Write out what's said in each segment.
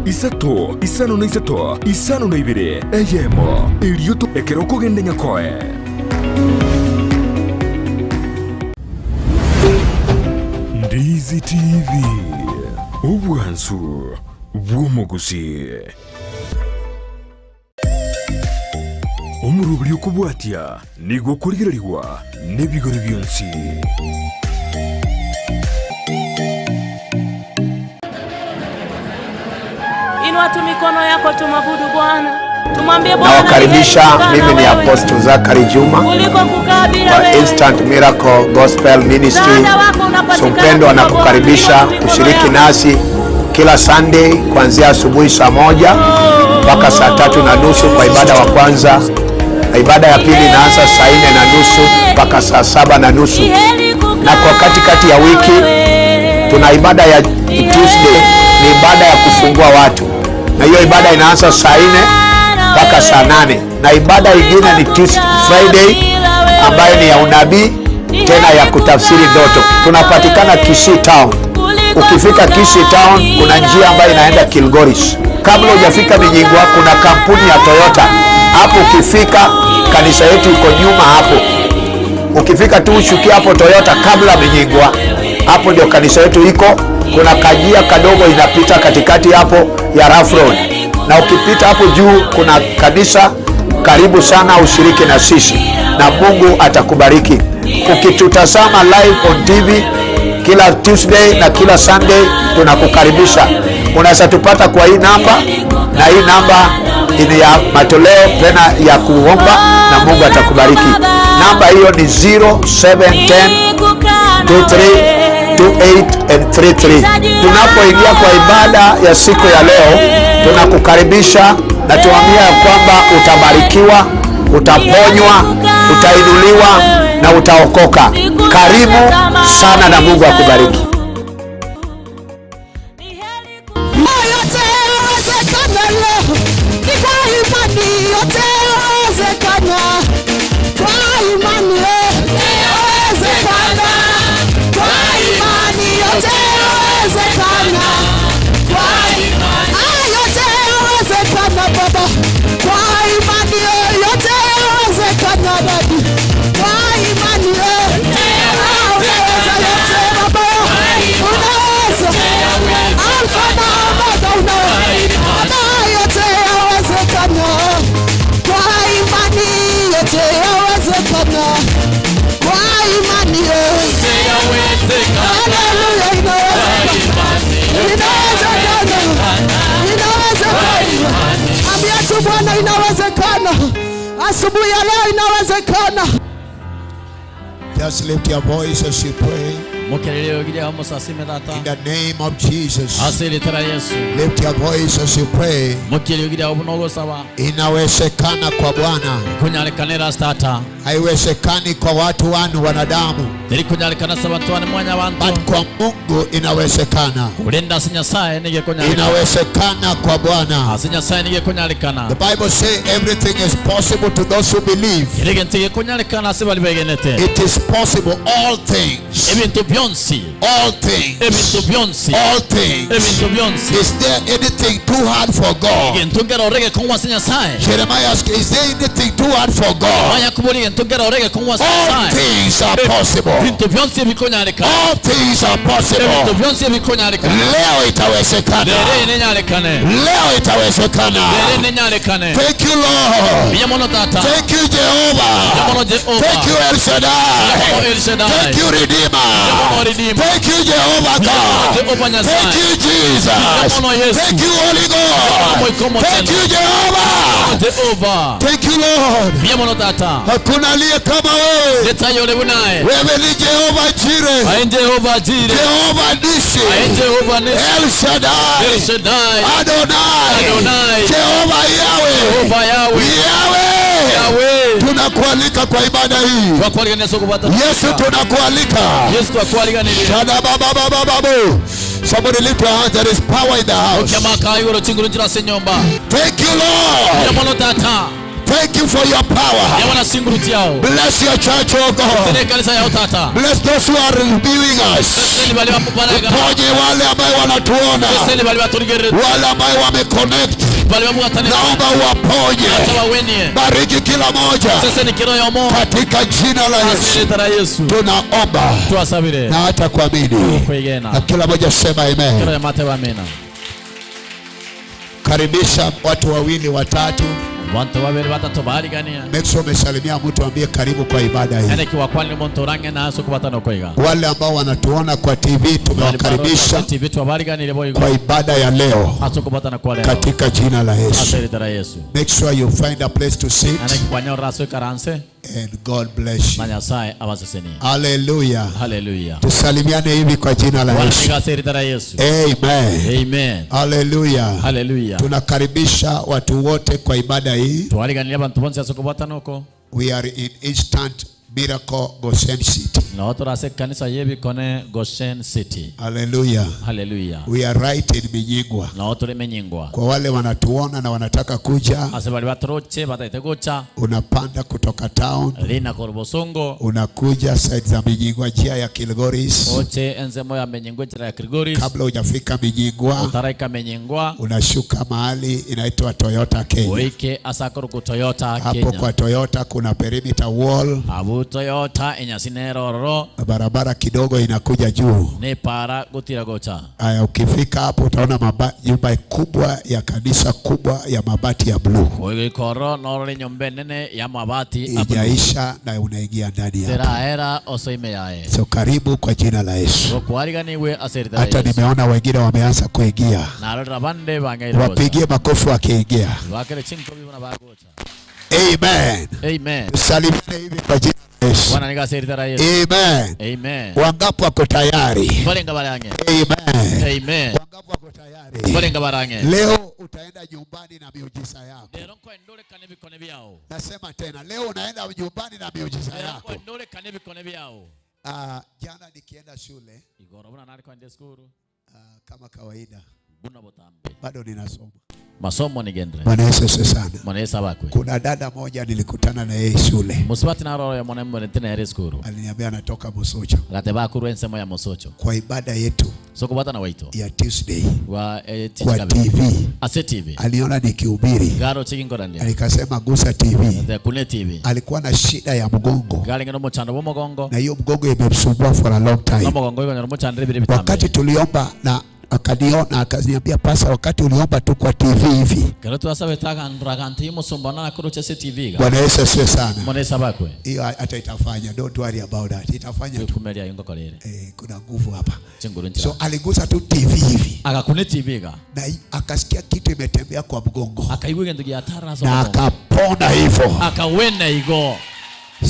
isato isano na isato isano na ibere eyemo irioto ekeroko gende nyakoe Ndizi TV ubwansu bw'omugusi omurubiri okubwatya nigo kurigirirwa n'ebigori byonsi Inua tu mikono yako tumabudu Bwana. Tumwambie Bwana. Nawakaribisha, mimi ni Apostle Zachary Juma wa Instant Miracle Gospel Ministry. Mpendo anakukaribisha kushiriki nasi kila Sunday kuanzia asubuhi saa 1 mpaka saa 3:30 kwa ibada wa kwanza. Na ibada ya pili inaanza saa 4:30 mpaka saa 7:30. Na kwa katikati ya wiki tuna ibada ya Tuesday, ni ibada ya kufungua watu. Na hiyo ibada inaanza saa 4 mpaka saa 8. Na ibada nyingine ni Friday ambayo ni ya unabii tena ya kutafsiri ndoto. Tunapatikana Kisii Town. Ukifika Kisii Town kuna njia ambayo inaenda Kilgoris. Kabla hujafika Minyingwa kuna kampuni ya Toyota. Hapo ukifika kanisa yetu iko nyuma hapo. Ukifika tu ushukia hapo Toyota kabla Minyingwa. Hapo ndio kanisa yetu iko. Kuna kajia kadogo inapita katikati hapo ya Rough Road. Na ukipita hapo juu kuna kanisa. Karibu sana ushiriki na sisi na Mungu atakubariki. Ukitutazama live on TV kila Tuesday na kila Sunday tunakukaribisha. Unaweza tupata kwa hii namba, na hii namba ni ya matoleo tena ya kuomba na Mungu atakubariki. Namba hiyo ni 0710232833. Tunapoingia kwa ibada ya siku ya leo tunakukaribisha na tuambia kwamba utabarikiwa, utaponywa, utainuliwa na utaokoka. Karibu sana na Mungu akubariki. Bwana inawezekana. Asubuhi ya leo inawezekana. Just lift your voice as you pray. In the name of Jesus. Lift your voice as you pray. Inawezekana kwa Bwana. Haiwezekani kwa watu wanadamu. But kwa Mungu inawezekana. Inawezekana kwa Bwana. The Bible says everything is possible to those who believe. It is possible, all things. All things. All things. Is there anything too hard for God? Jeremiah asked, is there anything too hard for God? All things are possible. All things are possible. Leo itawezekana. Leo itawezekana. Thank you, Lord. Thank you, Jehovah. Thank you, El Shaddai. Thank you, Redeemer. Thank you, Jehovah God. Thank you, Jesus. Thank you, Holy God. Thank you, Jehovah. Thank you, Lord. Hakuna aliye kama wewe. Wewe ni Jehovah Jireh. Jehovah Nisi. El Shaddai. Adonai. Jehovah Yahweh. Tunakualika kwa ibada hii. Yesu tunakualika. Somebody lift your hands. There is power in the house. Thank you, Lord. Thank you for your power. Bless your church, oh God. Bless those who are reviewing us. Uponye wale ambao wanatuona, wale ambao wameconnect. Naomba uwaponye. Bariki kila moja katika jina la Yesu. Tunaomba na hata kuamini. Na kila moja sema amen. Karibisha watu wawili watatu. Make sure umesalimia mtu, ambie karibu kwa ibada hii. Wale ambao wanatuona kwa TV tumewakaribisha kwa ibada ya leo katika jina la Yesu. Make sure you find a place to sit. And God bless you. Hallelujah. Hallelujah. Tusalimiane hivi kwa jina la Yesu. Amen. Amen. Hallelujah. Hallelujah. Tunakaribisha watu wote kwa ibada hii. We are in Instant Miracle Gusii City. Hallelujah. Hallelujah. We are right in Minyingwa. Kwa wale wanatuona na wanataka kuja, unapanda kutoka town, unakuja side za Minyingwa, njia ya Kilgoris. Kabla hujafika Minyingwa, unashuka mahali inaitwa Toyota Kenya. Hapo kwa Toyota kuna perimeter wall. Barabara kidogo inakuja juu. Aya, ukifika hapo utaona nyumba kubwa ya kanisa kubwa ya mabati ya blue. Ijaisha na unaingia ndani hapo. So karibu kwa jina la Yesu. Hata nimeona wengine wameanza kuingia. Wapigie makofi wakiingia. Amen. Amen. Salimiane hivi kwa jina la Yesu. Amen. Amen. Wangapi wako tayari? Amen. Amen. Wangapi wako tayari? Leo utaenda nyumbani na miujiza yako. Nasema tena, leo unaenda nyumbani na miujiza yako. Jana nikienda shule, kama kawaida, bado ninasoma. Masomo ni gendre. Bwana Yesu sana. Bwana Yesu abakwe. Kuna dada moja nilikutana na yeye shule. Musibati na roho ya mwanamke nitena yere skuru. Aliniambia anatoka Musocho. Gateba kuru ensemo ya Musocho. Kwa ibada yetu. Soko bata na waito. Ya Tuesday. Kwa TV. Ase TV. Aliona nikihubiri. Garo chikingora ndia. Alikasema Gusa TV. Kune TV. Alikuwa na shida ya mgongo. Gali ngeno mochando wa mgongo. Na hiyo mgongo imemsumbua for a long time. Mgongo ngeno mochando bile bitambe. Wakati tuliomba na akaniona akaniambia, pasa wakati uliomba tu kwa TV hivi. Bwana Yesu asifiwe sana. Hiyo hata itafanya, don't worry about that. Itafanya tu. Kuna nguvu hapa. So aligusa tu TV hivi. Akakune TV ga. Na akasikia kitu imetembea kwa mgongo. Na akapona hivyo. Akawena igo.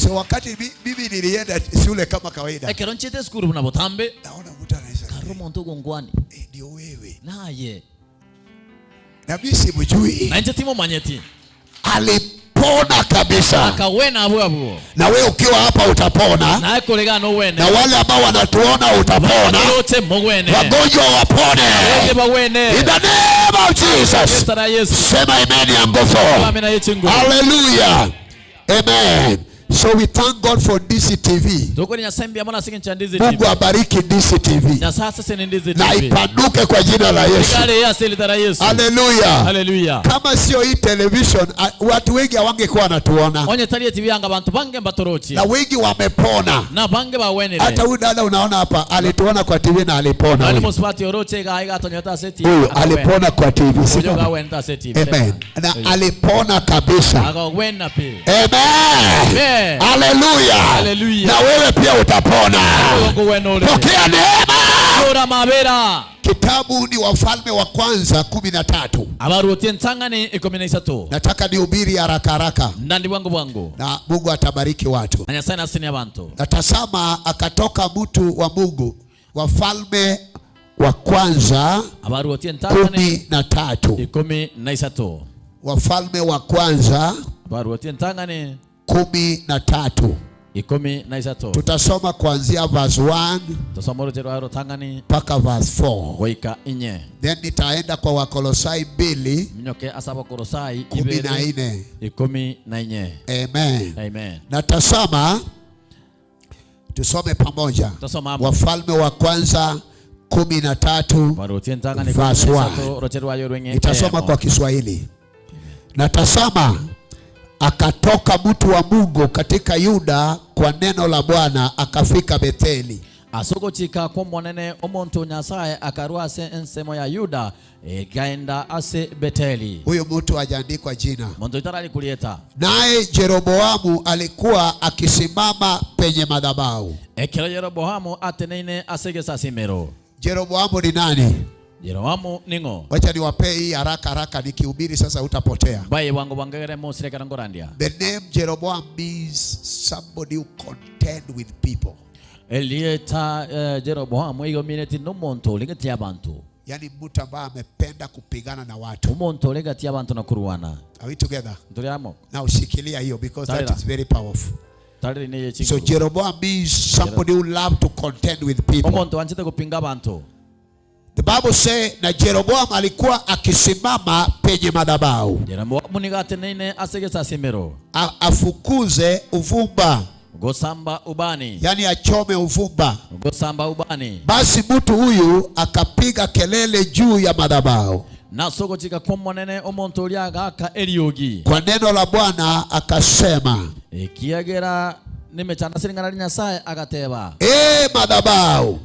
So wakati bibi nilienda shule kama kawaida. Ekeronchete skuru buna botambe. Naona mtu anaisha. Karumonto gongwani. Ndio wewe. Naye. Na mimi simjui. Na nje timo manyeti. Alipona kabisa. Akawena abu. Na wewe ukiwa hapa utapona. Na kolega no wene. Na wale ambao wanatuona utapona. Wagonjwa wapone. In the name of Jesus. Sema amen ya nguvu. Hallelujah. Amen. So we thank God for Ndizi TV. Mungu abariki Ndizi TV. Na ipanuke kwa jina la Yesu. Hallelujah. Hallelujah. Kama sio hii television, watu wengi hawangekuwa wanatuona. Na wengi wamepona. Hata huyu dada unaona hapa alituona kwa TV na alipona. Huyu alipona kwa TV. Amen. Na alipona kabisa. Amen. Hallelujah. Hallelujah. Na wewe pia utapona. Pokea neema. Kitabu ni Wafalme wa Kwanza 13. Nataka nihubiri haraka haraka. Na Mungu atabariki watu. Na tazama, akatoka mtu wa Mungu. Wafalme wa Kwanza 13. Wafalme wa Kwanza 13. Tutasoma kuanzia verse 1 mpaka verse 4. Then nitaenda kwa Wakolosai 2:14. Amen. Na tusome pamoja. Wafalme wa kwanza 13 verse 1. Nitasoma kwa Kiswahili. Na tazama, akatoka mtu wa Mungu katika Yuda kwa neno la Bwana, akafika Betheli. Asogochika kwa mwanene omonto nyasaye akaruase ensemo ya Yuda gaenda ase Betheli. Huyo mtu hajaandikwa jina. Monto itarali kulieta. Naye Jeroboamu alikuwa akisimama penye madhabahu. Ekero Jeroboamu ateneine asegesa simero. Jeroboamu ni nani? Jeroboamu ningo. Wacha niwape hii haraka nikihubiri sasa utapotea. Bae wango wangere mosire karangorandia. The name Jeroboam means somebody who contend with people. Elieta Jeroboamu hiyo mineti no monto lingetia bantu. Yani mtu ambaye amependa kupigana na watu. Monto lingetia bantu na kuruana. Are we together? Tuliamo. Now shikilia hiyo because that is very powerful. So So Jeroboam means somebody who love to contend with people. Monto anchete kupinga bantu. The Bible say na Jeroboam alikuwa akisimama penye madhabahu. Jeroboamu nigateneine asegesa simero. Afukuze uvumba. Gosamba ubani. Yani achome uvumba. Gosamba ubani. Basi mtu huyu akapiga kelele juu ya madhabahu. Na soko chika kwa mwanene omonto liaga aka eriogi. Kwa neno la Bwana akasema. Kiagera nimechana siringana Nyasaye agateba. Madhabahu.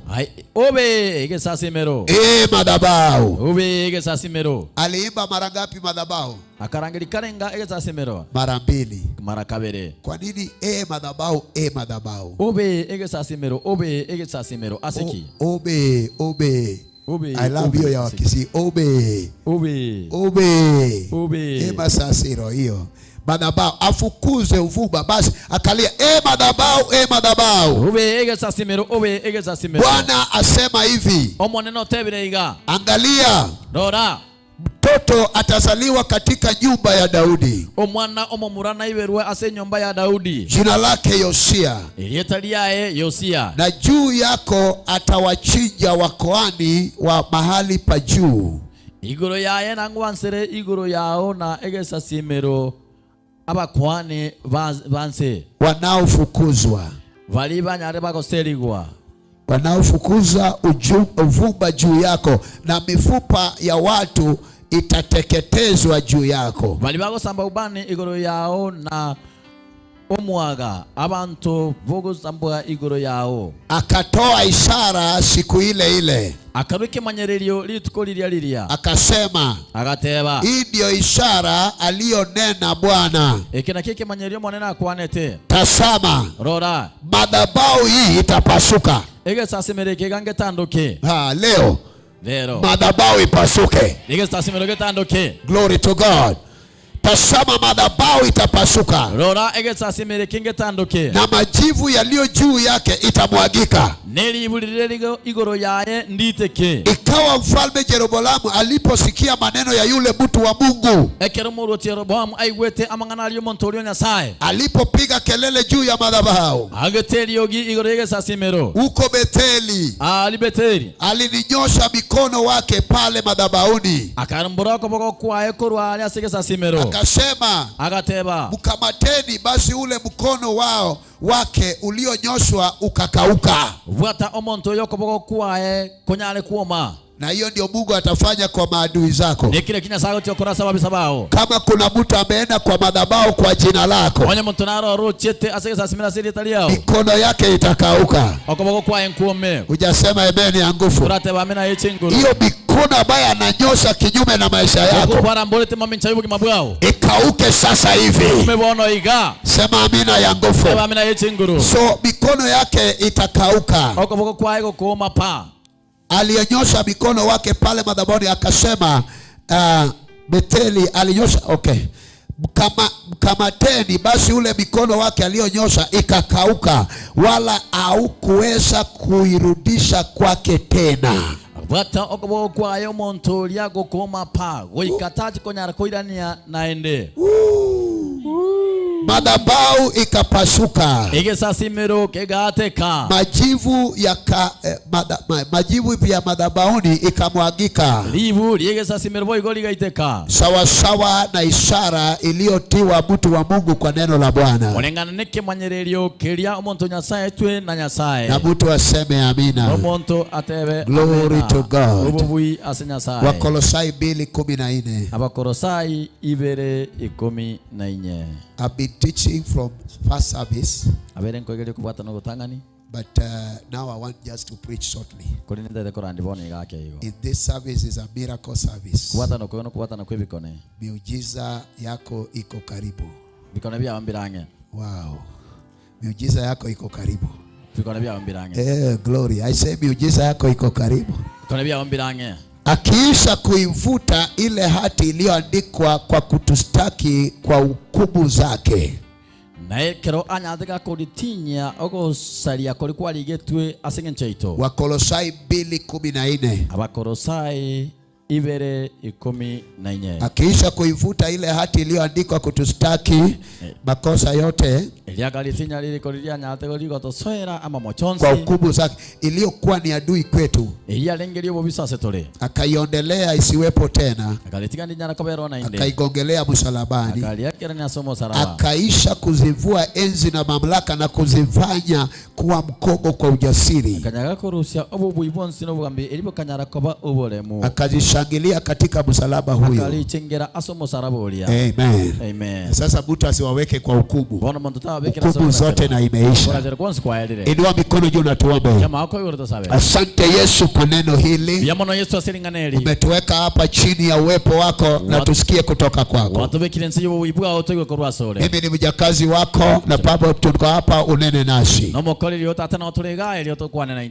Obe ege sasimero. Madhabahu. Obe ege sasimero. Aliimba mara ngapi madhabahu? Akarangeli karenga ege sasimero. Mara 2. Mara kabere. Kwa nini madhabahu madhabahu? Obe ege sasimero. Obe ege sasimero. Asiki. Obe. I love you ya Kisii. Obe. Masasiro hiyo. Madhabahu afukuze uvumba. Basi akalia madhabahu. Bwana asema hivi. Angalia. Dora. Mtoto atazaliwa katika nyumba ya Daudi. Jina lake Yosia. Na juu yako atawachinja wakoani wa mahali pa juu. Igoro yae nangwansere igoro yao na egesa simero. Abakwani banse wanaofukuzwa wanaofukuza uvumba juu yako, na mifupa ya watu itateketezwa juu yako. Balibago samba ubani igoro yao na omwaga abantu vogo samba igoro yao. Akatoa ishara siku ile. Akaruke manyererio litukolilialilia. Akasema. Agateba. Hii ndio ishara aliyonena Bwana. Ekena kike manyererio mwanena akwanete. Tazama. Rora. Madhabahu hii itapasuka. Ege sasemereke gange tandoke. Leo. Madhabahu ipasuke. Ege sasemereke tandoke. Glory to God. Tazama madhabahu itapasuka. Rora ege sasemereke ngetandoke. Na majivu yaliyo juu yake itamwagika. Igoro yae nditeke. Ikawa mfalme Jeroboamu aliposikia maneno ya yule mtu wa Mungu. Alipopiga kelele juu ya madhabahu. Uko Betheli. Alininyosha mikono wake pale madhabahuni. Akasema. Mkamateni, basi ule mkono wake ulionyoshwa ukakauka. Na hiyo ndio Mungu atafanya kwa maadui zako. Kama kuna mtu ameenda kwa madhabahu kwa jina lako, mikono yake itakauka. Hujasema amen ya nguvu. Hiyo mikono ambayo ananyosha kinyume na maisha yako ikauke sasa hivi. Sema amina ya nguvu. So mikono yake itakauka. Alionyosha mikono wake pale madhabahuni akasema, Betheli alinyosha, mkamateni, basi ule mikono wake alionyosha ikakauka, wala haukuweza kuirudisha kwake tena. Wata okoboko kwayo monto liago koma pa goikataji konyara koirania naende. madhabahu ikapasuka, igisasimiro kigateka, majivu ya madhabahuni ikamwagika, livu ligisasimiro boigo ligaiteka, sawa sawa na ishara iliyotiwa mtu wa Mungu kwa neno la Bwana. Kulingana niki manyererio kiria omuntu Nyasaye twe na Nyasaye, na mtu aseme amina. omuntu atebe Glory to God. Ubuvui ase Nyasaye. Wakolosai 2:14. Abakolosai 2:14. I've been teaching from first service, abere nkogerio kubata no gutangani, but now I want just to preach shortly. kuri ndete korandi bone gake igo. In this service is a miracle service. Kubata no kuono kubata no kwibikone, Miujiza yako iko karibu. bikone bya ambirange. Wow. Miujiza yako iko karibu. Bikone bya ambirange. Glory. I say miujiza yako iko karibu. Bikone bya ambirange. Akiisha kuivuta ile hati iliyoandikwa kwa kutustaki kwa hukumu zake. Na kero anyathika kuritinya ogosaria kuri kwarigetwe asengencheito. Wakolosai 2:14. Abakolosai 2:14. Akiisha kuivuta ile hati iliyoandikwa kutustaki makosa yote eliagalitinya lili koriria nyate gorigo tosoera ama mochonsi kwa hukumu zake iliyokuwa ni adui kwetu, elialengerio bobisase tole, akaiondelea isiwepo tena, akalitika ndinyara kobero na inde, akaigongelea msalabani, akaliakera ni asomo saraba, akaisha kuzivua enzi na mamlaka na kuzifanya kuwa mkogo kwa ujasiri, akanyaga kurusia obubuibonsi no bugambi elibo kanyara koba obolemu, akazishangilia katika msalaba huyo, akalichengera asomo saraba olia. Amen. Amen. Sasa mtu asiwaweke kwa hukumu. Bono muntu Hukumu zote na imeisha. Inua mikono juu na tuombe. Asante Yesu kwa neno hili. Umetuweka hapa chini ya uwepo wako na tusikie kutoka kwako. Mimi ni mjakazi wako na Baba tuko hapa unene nasi.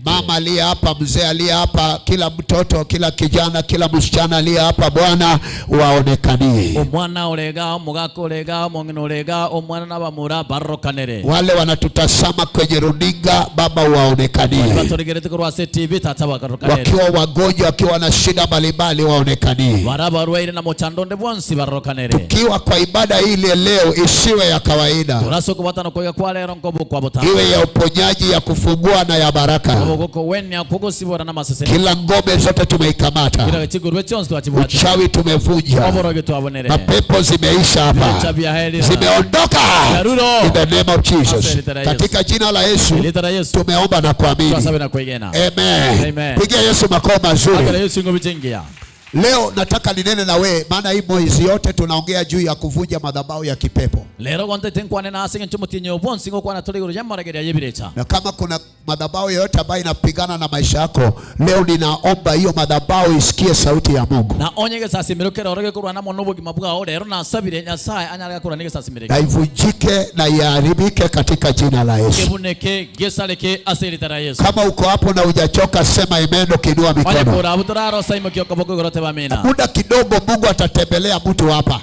Mama aliye hapa, mzee aliye hapa, kila mtoto, kila kijana, kila msichana aliye hapa, Bwana waonekanie. Omwana olega, omugako olega, omongino olega, omwana n'abamura barokanere. Wale wanatutazama kwenye runinga, Baba waonekanie. Wakiwa wagonjwa, wakiwa na shida mbalimbali waonekanie. Tukiwa kwa ibada ile leo isiwe ya kawaida, iwe ya uponyaji, ya kufungua na ya baraka. Kila ngome zote tumeikamata, uchawi tumevunja, mapepo zimeisha hapa, zimeondoka in the name of Jesus. Katika jina la Yesu tumeomba na kuamini. Amen. Pigia Yesu makofi mazuri. Leo nataka ninene na wewe, maana hii mwezi yote tunaongea juu ya kuvunja madhabahu ya kipepo. Na kama kuna madhabahu yoyote ambayo inapigana na maisha yako, leo ninaomba hiyo madhabahu isikie sauti ya Mungu. Na ivunjike na iharibike katika jina la Yesu. Kama uko hapo na hujachoka, sema amen ukiinua mikono. Muda kidogo Mungu atatembelea mtu hapa.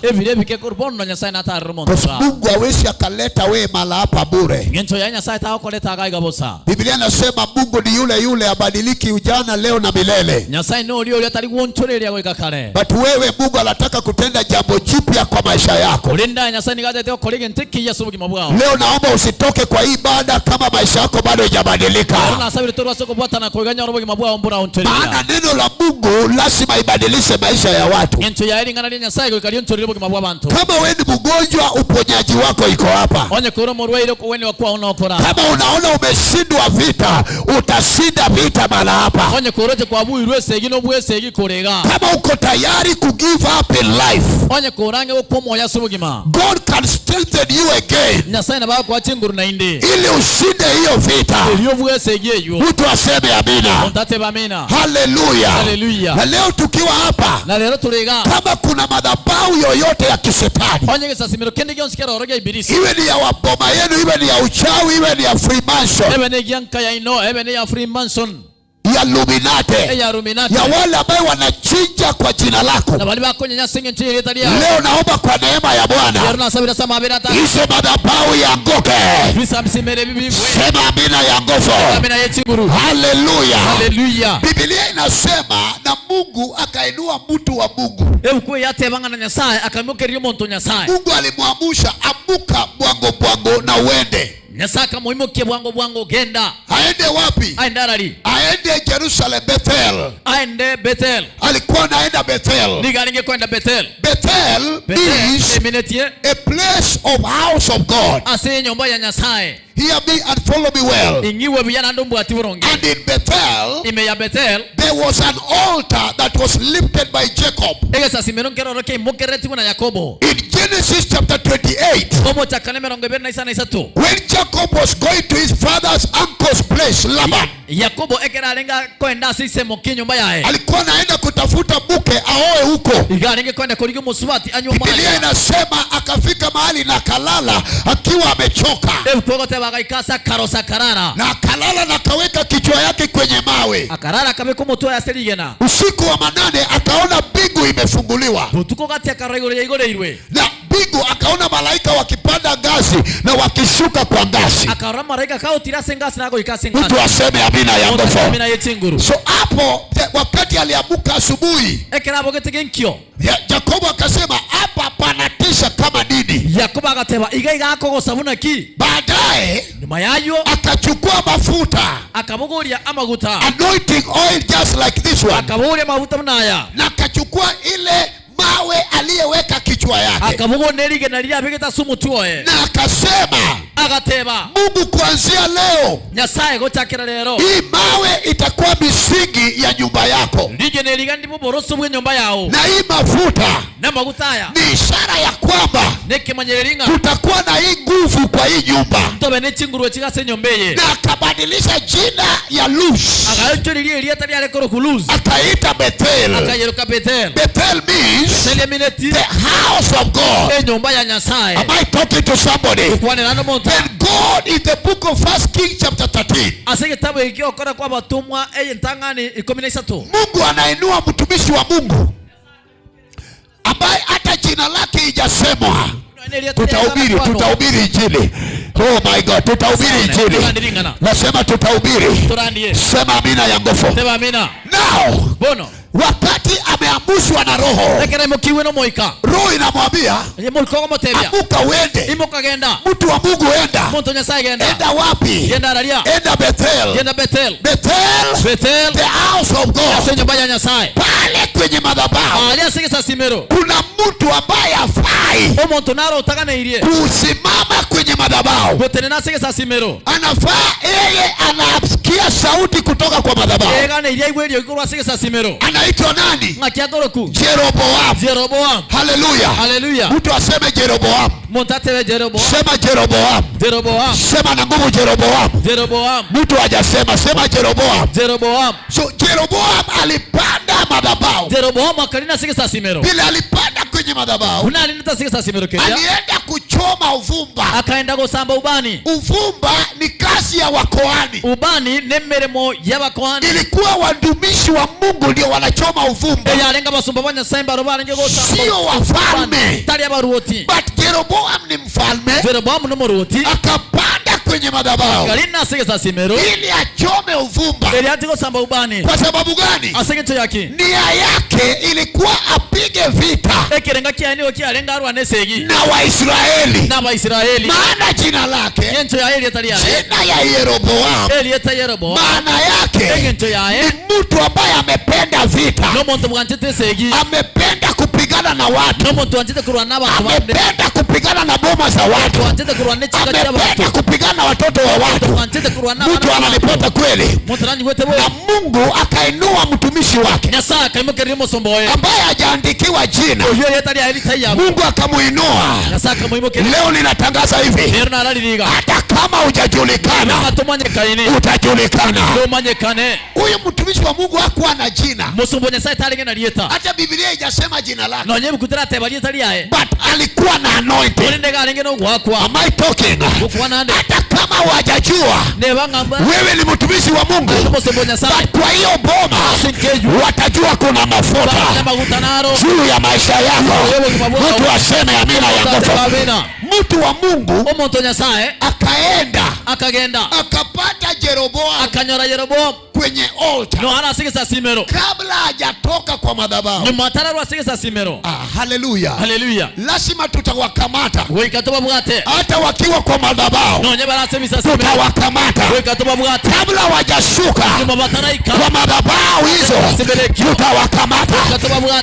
Mungu hawezi akaleta wewe mala hapa bure. Biblia inasema Mungu ni yule yule, abadiliki, ujana, leo na milele. But wewe Mungu anataka kutenda jambo jipya kwa maisha yako. Leo naomba usitoke kwa hii ibada kama maisha yako bado hajabadilika. Maana neno la Mungu lazima ibadilishe maisha ya watu. Kama wewe ni mgonjwa, uponyaji wako iko hapa. Kama unaona umeshindwa vita, utashinda vita mara hapa. Kama uko tayari ku give up in life, God can strengthen you again, ili ushinde hiyo vita. Mtu aseme amina. Hallelujah. Na leo tukiwa hapa, kama kuna madhabahu yoyote ya kisetani, iwe ni ya waboma yenu, iwe ni ya uchawi, iwe ni ya Freemason, ya Illuminati, ya wale ambao wanachinja kwa jina lako. Leo naomba kwa neema ya Bwana hizo madhabahu yaanguke. Sema amina ya nguvu. Haleluya. Biblia inasema na Mungu akainua mtu wa Mungu. Mungu alimwamusha, amuka bwango na uende. Aende wapi? Aende Jerusalem, Bethel. Alikuwa anaenda Bethel. Bethel is a place of house of God. Hear me and follow me well. And in Bethel, there was an altar that was lifted by Jacob. In Genesis chapter 28, when Jacob was going to his father's uncle's place, Laban, alikuwa anaenda kutafuta mke aoe huko. Biblia inasema akafika mahali na kalala akiwa amechoka. Na akalala na kaweka kichwa yake kwenye mawe. Usiku wa manane akaona mbingu imefunguliwa. Na mbingu akaona malaika wakipanda ngazi na wakishuka kwa ngazi. Mtu aseme amina ya nguvu. So hapo wakati aliamuka asubuhi, Jacob akasema hapa panatisha kama nini. Baadaye akachukua mafuta, anointing oil just like this one, na akachukua ile mawe aliyeweka kichwa yake, na akasema Mungu, kuanzia leo hii mawe itakuwa misingi ya nyumba yako, na hii mafuta ni ishara ya kwamba tutakuwa na hii nguvu kwa hii nyumba. Na akabadilisha jina ya Luz, akaita Bethel. Bethel means the house of God. Am I talking to somebody? Then God in the book of 1 Kings chapter 13, Mungu anainua mtumishi wa Mungu ambaye hata jina lake haijasemwa. Tutahubiri injili. Oh my God, tutahubiri injili. Nasema tutahubiri. Sema amina ya nguvu. Now, wakati ameamshwa na roho, roho inamwambia amuka uende. Mtu wa Mungu enda. Enda wapi? Enda Bethel. Bethel, the house of God. Pale kwenye madhabahu kuna mtu ambaye hafai kusimama kwenye madhabahu. Anafaa yeye anasikia sauti kutoka kwa madhabahu. Anaitwa nani? Jeroboam. Haleluya. Mtu aseme Jeroboam. Sema Jeroboam. Sema na nguvu Jeroboam. Mtu hajasema, sema Jeroboam. So Jeroboam alipanda madhabahu. Bila alipanda kwenye madhabahu, alienda kuchoma uvumba. Uvumba ni kazi ya wakohani. Ilikuwa wadumishi wa Mungu ndio wanachoma uvumba, sio wafalme. But Jeroboam ni mfalme, akapanda kwenye madhabahu ili achome uvumba. Kwa sababu gani? Nia yake ilikuwa apige vita na Waisraeli. Maana jina lake, jina ya Yeroboam, maana yake ni mtu ambaye amependa vita, amependa kupigana na watu, amependa kupigana na boma za watu, amependa kupigana na watoto wa watu. Mtu ananipata kweli? Na Mungu akainua mtumishi wake ambaye hajaandikiwa jina. Mungu akamuinua. Leo ninatangaza hivi, hata kama hujajulikana utajulikana. Huyu mtumishi wa Mungu hakuwa na jina. Hata Biblia haijasema jina lake. But alikuwa na anointing. Am I talking? Hata kama hawajajua wewe ni mtumishi wa Mungu, but kwa hiyo boma watajua kuna mafuta juu ya maisha yako. Mtu aseme amina ya nguvu. Mtu wa Mungu akaenda akapata Jeroboam kwenye altar kabla hajatoka kwa madhabahu. Haleluya. Lazima tutawakamata hata wakiwa kwa madhabahu, tutawakamata kabla hawajashuka kwa madhabahu hizo, tutawakamata.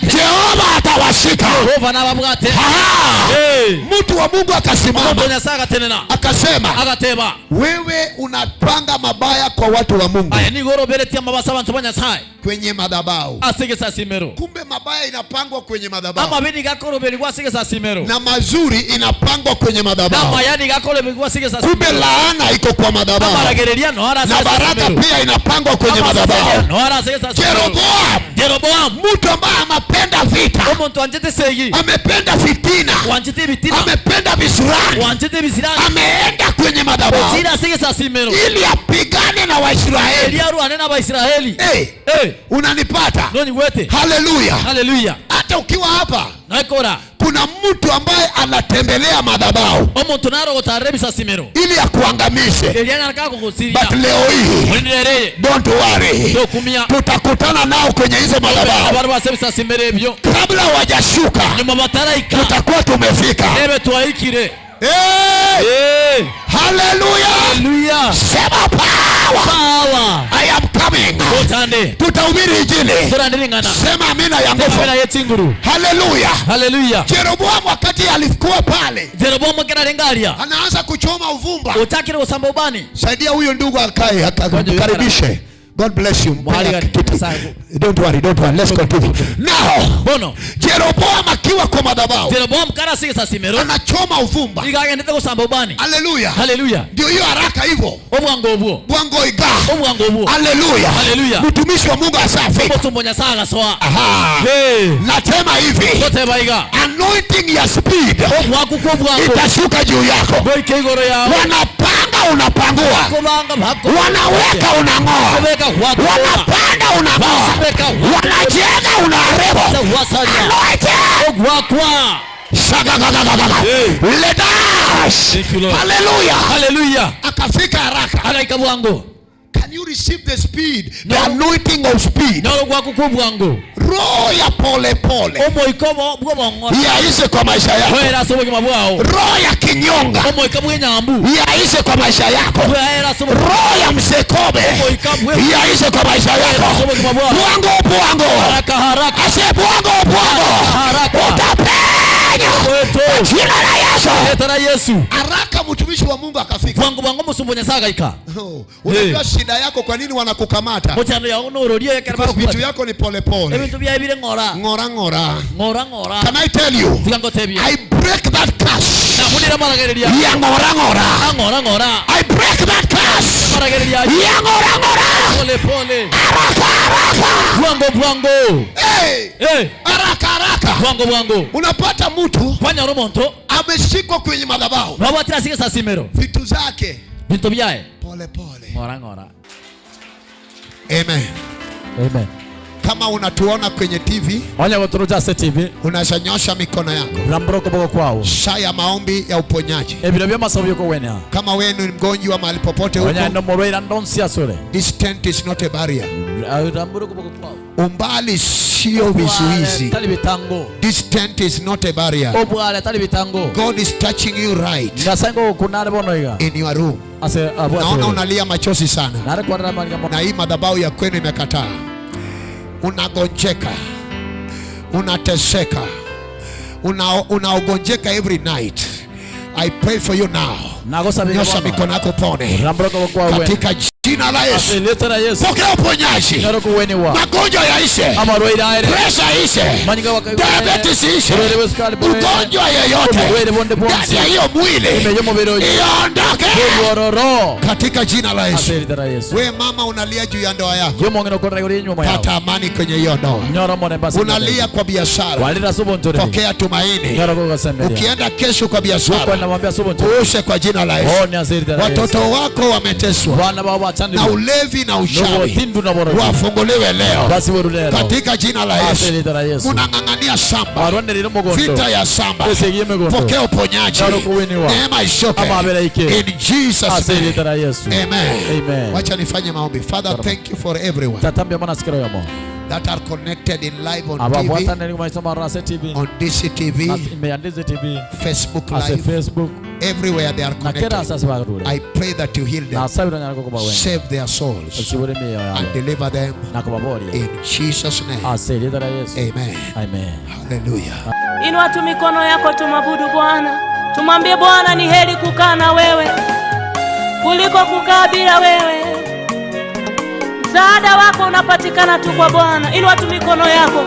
Jehova atawashika. Mtu wa Mungu akasimama akasema, wewe unapanga mabaya kwa watu wa Mungu kwenye madhabahu. Kumbe mabaya inapangwa kwenye madhabahu na mazuri inapangwa kwenye madhabahu. Kumbe laana iko kwa madhabahu na baraka pia inapangwa kwenye madhabahu. Jeroboam, mtu ambaye amependa vita, amependa fitina, amependa visirani, ameenda kwenye madhabahu ili apigane na Waisraeli. Unanipata? Haleluya. Hata ukiwa hapa kuna mtu ambaye anatembelea madhabahu ili akuangamishe. But leo hii, don't worry, tutakutana nao kwenye hizo madhabahu. Kabla hawajashuka tutakuwa tumefika. Hallelujah. Sema power. I am coming. Tutahubiri injili. Sema amina ya nguvu. Hallelujah. Jeroboam wakati alikuwa pale, anaanza kuchoma uvumba. Saidia huyo ndugu akae akaribishe. God bless you. Don't worry. Let's continue. Now, Jeroboam akiwa kwa madhabahu, anachoma uvumba. Hallelujah. Ndio hiyo haraka hivyo. Bwango iga. Hallelujah. Mtumishi wa Mungu asafi. Nasema hivi, anointing ya speed itashuka juu yako. Wanapanga unapangua, wanaweka unang'oa, wanapanda unang'oa, wanajenga unaharibu. Hallelujah. Akafika haraka. Can you receive the speed? The anointing of speed. Roho ya pole yaishe kwa maisha yako. Roho ya kinyonga yaishe kwa maisha yako. Roho ya msekobe yaishe kwa maisha yako. Bwango. Ase bwango. Utapenya. Jina la Yesu. Haraka mtumishi wa Mungu akafika. Unajua shida yako kwa nini wanakukamata? Vitu yako ni pole. Ngora. Can I tell you? I break that curse. Ya ngora. I break that curse. Ya ngora. Pole. Haraka. Bwango. Haraka. Bwango. Unapata mtu ameshikwa kwenye madhabahu. Vitu zake pole. Ngora. Amen. Kama unatuona kwenye TV, unashanyosha mikono yako. Shaya maombi ya uponyaji. Kama wewe ni mgonjwa mahali popote huko, this tent is not a barrier. Umbali sio vizuizi. This tent is not a barrier. God is touching you right in your room. Naona unalia machozi sana, na hii madhabahu ya kwenu imekataa. Unagonjeka, unateseka, unaogonjeka every night. I pray for you now. Nyosha mikono yako pone katika jina la Yesu. Pokea uponyaji. Magonjwa yaishe. Pressure yaishe. Diabetes yaishe. Ugonjwa yeyote ndani ya hiyo mwili iondoke katika jina la Yesu. Wewe mama unalia juu ya ndoa yako, pata amani kwenye hiyo ndoa. Unalia kwa biashara, pokea tumaini. Ukienda kesho kwa biashara, uoshe kwa jina la Yesu. Watoto wako wameteswa na ulevi na uchawi, wafunguliwe leo katika jina la Yesu. Unang'ang'ania shamba, vita ya shamba, pokea uponyaji. Neema ishoke in Jesus name. Amen. Wacha nifanye maombi. Father, thank you for everyone that are connected in live on TV, on Gusii TV, Facebook Live, everywhere they are connected. I pray that you heal them, save their souls, and deliver them in Jesus' name. Amen. Hallelujah. Inua tu mikono yako, tumabudu Bwana. Tumwambie Bwana ni heri kukaa na wewe kuliko kukaa bila wewe. Msaada wako unapatikana tu kwa Bwana. Inua tu mikono yako.